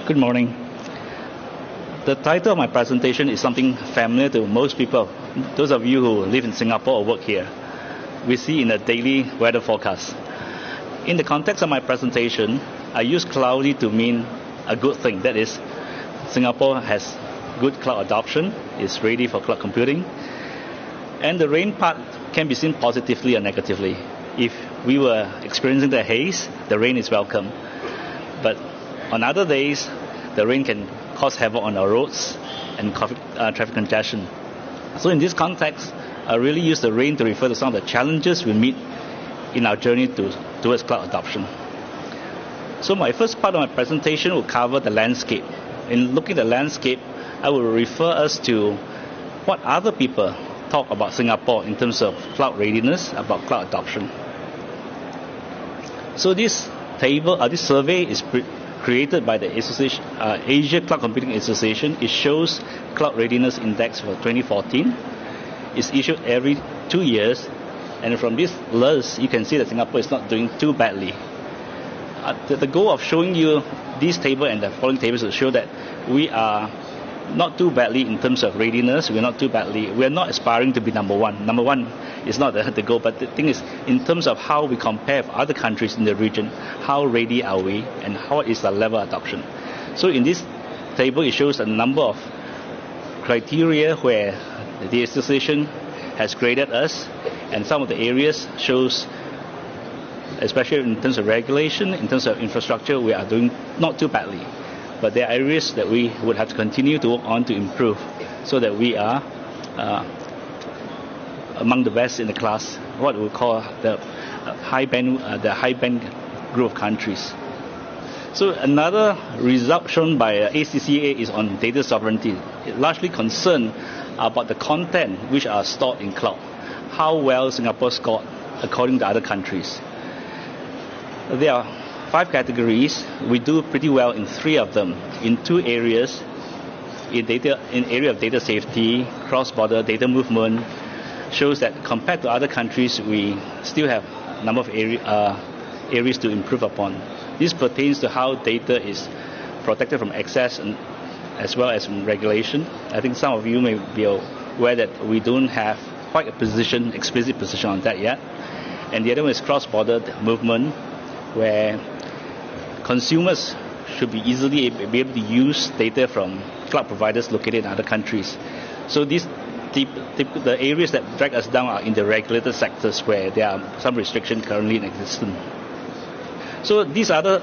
Good morning. The title of my presentation is something familiar to most people, those of you who live in Singapore or work here. We see in the daily weather forecast. In the context of my presentation, I use cloudy to mean a good thing. That is, Singapore has good cloud adoption, is ready for cloud computing. And the rain part can be seen positively or negatively. If we were experiencing the haze, the rain is welcome. But on other days, the rain can cause havoc on our roads and traffic congestion. So in this context, I really use the rain to refer to some of the challenges we meet in our journey towards cloud adoption. So my first part of my presentation will cover the landscape. In looking at the landscape, I will refer us to what other people talk about Singapore in terms of cloud readiness, about cloud adoption. So this survey is created by the Asia Cloud Computing Association. It shows Cloud Readiness Index for 2014. It's issued every 2 years, and from this list, you can see that Singapore is not doing too badly. The goal of showing you this table and the following tables will show that we are not too badly in terms of readiness. We're not aspiring to be number one. Number one is not the goal, but the thing is, in terms of how we compare with other countries in the region, how ready are we and how is the level of adoption. So in this table, it shows a number of criteria where the association has graded us, and some of the areas shows, especially in terms of regulation, in terms of infrastructure, we are doing not too badly. But there are areas that we would have to continue to work on to improve so that we are among the best in the class, what we call the high band group of countries. So another result shown by ACCA is on data sovereignty. It largely concerned about the content which are stored in cloud, how well Singapore scored according to other countries. There are 5 categories. We do pretty well in 3 of them. In 2 areas, in area of data safety, cross-border data movement, shows that compared to other countries, we still have a number of areas to improve upon. This pertains to how data is protected from access and as well as from regulation. I think some of you may be aware that we don't have quite explicit position on that yet. And the other one is cross-border movement, where consumers should be easily be able to use data from cloud providers located in other countries. So the areas that drag us down are in the regulated sectors where there are some restrictions currently in existence. So this other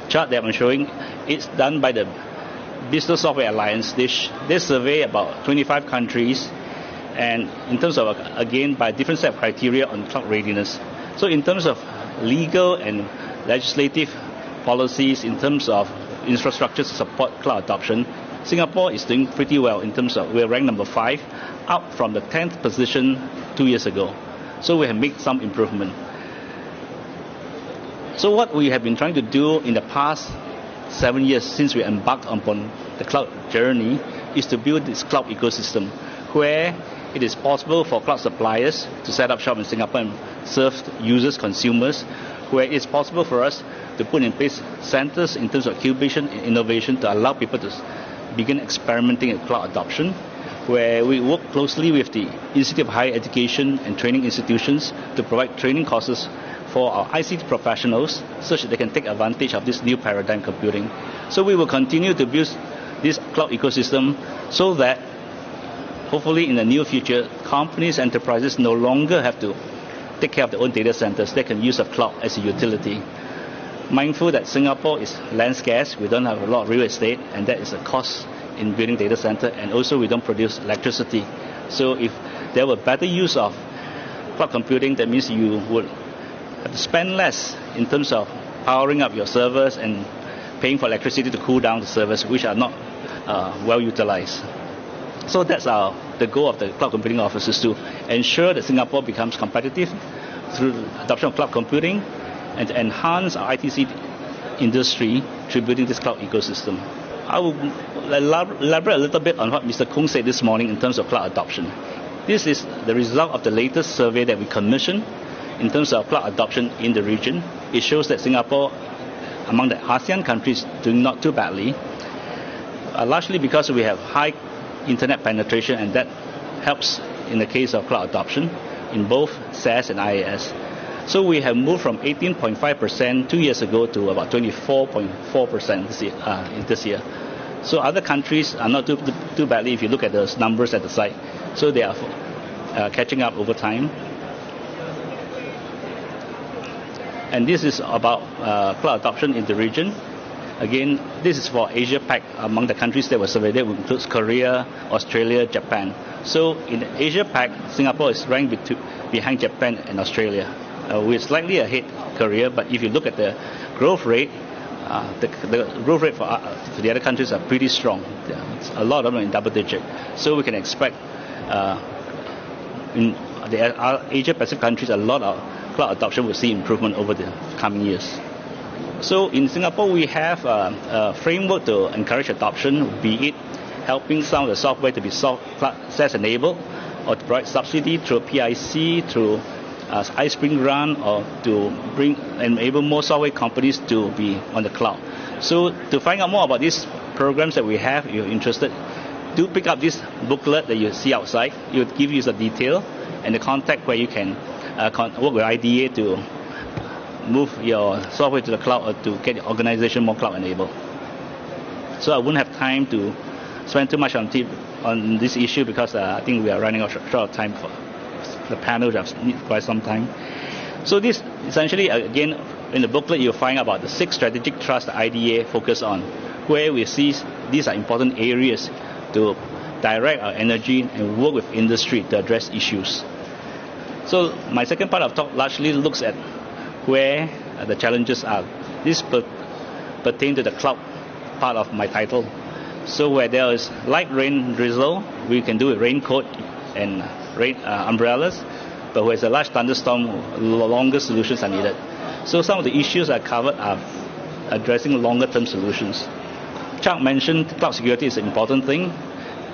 chart that I'm showing is done by the Business Software Alliance. They survey about 25 countries, and in terms of, again, by different set of criteria on cloud readiness. So in terms of legal and legislative policies, in terms of infrastructure to support cloud adoption, Singapore is doing pretty well in terms of, we're ranked number 5, up from the 10th position 2 years ago. So we have made some improvement. So what we have been trying to do in the past 7 years since we embarked upon the cloud journey is to build this cloud ecosystem where it is possible for cloud suppliers to set up shop in Singapore and serve users, consumers, where it's possible for us to put in place centers in terms of incubation and innovation to allow people to begin experimenting with cloud adoption, where we work closely with the Institute of Higher Education and Training Institutions to provide training courses for our ICT professionals such that they can take advantage of this new paradigm computing. So we will continue to build this cloud ecosystem so that hopefully in the near future, companies, enterprises no longer have to take care of their own data centers. They can use a cloud as a utility. Mindful that Singapore is land scarce, we don't have a lot of real estate, and that is a cost in building data center, and also we don't produce electricity. So if there were better use of cloud computing, that means you would have to spend less in terms of powering up your servers and paying for electricity to cool down the servers, which are not well utilized. So that's the goal of the cloud computing offices, to ensure that Singapore becomes competitive through the adoption of cloud computing and to enhance our ITC industry through building this cloud ecosystem. I will elaborate a little bit on what Mr. Kung said this morning in terms of cloud adoption. This is the result of the latest survey that we commissioned in terms of cloud adoption in the region. It shows that Singapore, among the ASEAN countries, doing not too badly. largely because we have high internet penetration, and that helps in the case of cloud adoption in both SaaS and IaaS. So we have moved from 18.5% 2 years ago to about 24.4% this year. So other countries are not too badly if you look at those numbers at the site. So they are catching up over time. And this is about cloud adoption in the region. Again, this is for Asia Pac. Among the countries that were surveyed, it includes Korea, Australia, Japan. So in Asia Pac, Singapore is ranked behind Japan and Australia. We're slightly ahead Korea, but if you look at the growth rate, the growth rate for the other countries are pretty strong. A lot of them in double digit. So we can expect in the Asia Pacific countries, a lot of cloud adoption will see improvement over the coming years. So in Singapore, we have a framework to encourage adoption, be it helping some of the software to be SaaS enabled, or to provide subsidy through PIC, through iSpring grant, or to enable more software companies to be on the cloud. So to find out more about these programs that we have, if you're interested, do pick up this booklet that you see outside. It will give you the detail and the contact where you can work with IDA to move your software to the cloud or to get your organization more cloud enabled. So I wouldn't have time to spend too much on this issue because I think we are running out short of time for the panel. Just need quite some time. So this essentially, again, in the booklet you'll find about the 6 strategic thrusts that IDA focus on, where we see these are important areas to direct our energy and work with industry to address issues. So my second part of talk largely looks at where the challenges are. This pertain to the cloud part of my title. So where there is light rain drizzle, we can do a raincoat and umbrellas, but where it's a large thunderstorm, longer solutions are needed. So some of the issues I covered are addressing longer term solutions. Chuck mentioned cloud security is an important thing.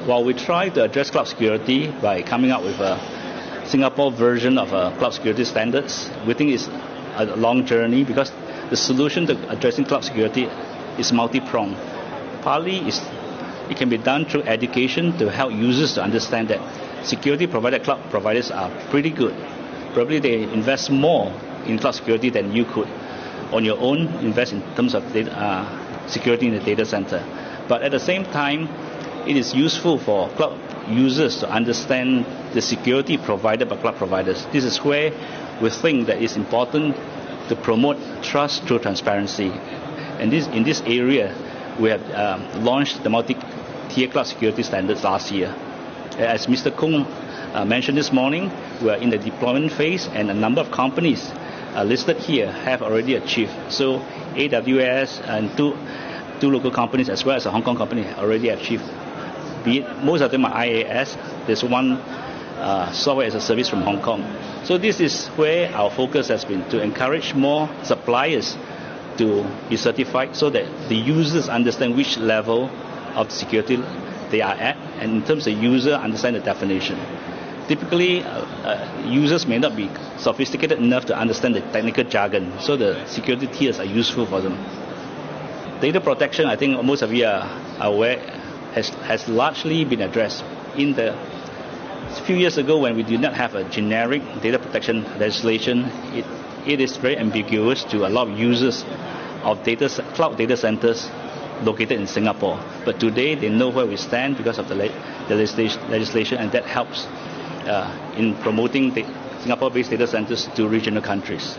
While we try to address cloud security by coming up with a Singapore version of cloud security standards, we think it's a long journey because the solution to addressing cloud security is multi-pronged. Partly it can be done through education to help users to understand that security provided cloud providers are pretty good. Probably they invest more in cloud security than you could on your own invest in terms of security in the data center. But at the same time, it is useful for cloud users to understand the security provided by cloud providers. This is where we think that it's important to promote trust through transparency. And in this area, we have launched the multi-tier cloud security standards last year. As Mr. Kung mentioned this morning, we are in the deployment phase, and a number of companies listed here have already achieved. So AWS and two local companies as well as a Hong Kong company already achieved. Most of them are IaaS. There's one software as a service from Hong Kong. So this is where our focus has been, to encourage more suppliers to be certified so that the users understand which level of security they are at, and in terms of user, understand the definition. Typically, users may not be sophisticated enough to understand the technical jargon, so the security tiers are useful for them. Data protection, I think most of you are aware, has largely been addressed. In the few years ago, when we did not have a generic data protection legislation, it is very ambiguous to a lot of users of cloud data centers located in Singapore. But today, they know where we stand because of the legislation, and that helps in promoting the Singapore-based data centers to regional countries.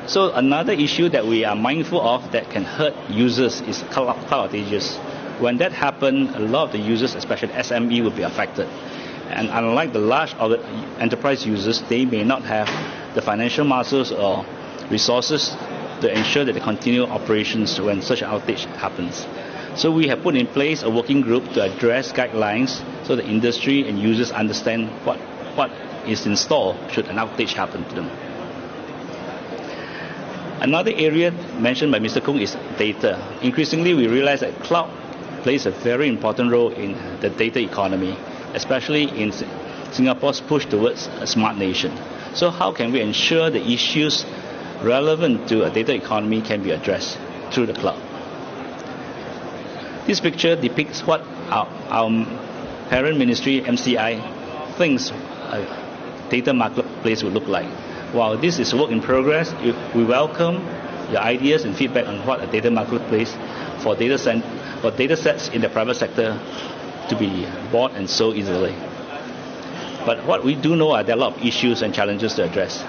So another issue that we are mindful of that can hurt users is cloud outages. When that happens, a lot of the users, especially SME, will be affected. And unlike the large enterprise users, they may not have the financial muscles or resources to ensure that they continue operations when such an outage happens. So we have put in place a working group to address guidelines so the industry and users understand what is installed should an outage happen to them. Another area mentioned by Mr. Kung is data. Increasingly, we realize that cloud plays a very important role in the data economy, especially in Singapore's push towards a smart nation. So how can we ensure the issues relevant to a data economy can be addressed through the cloud? This picture depicts what our parent ministry, MCI, thinks a data marketplace would look like. While this is a work in progress, we welcome your ideas and feedback on what a data marketplace for data sets in the private sector to be bought and sold easily. But what we do know are there are a lot of issues and challenges to address.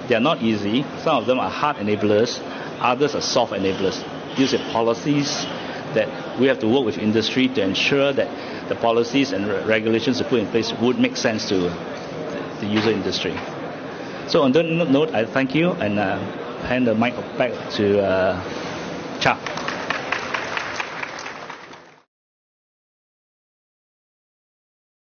They are not easy. Some of them are hard enablers, others are soft enablers. These are policies that we have to work with industry to ensure that the policies and regulations to put in place would make sense to the user industry. So on that note, I thank you and hand the mic back to Cha.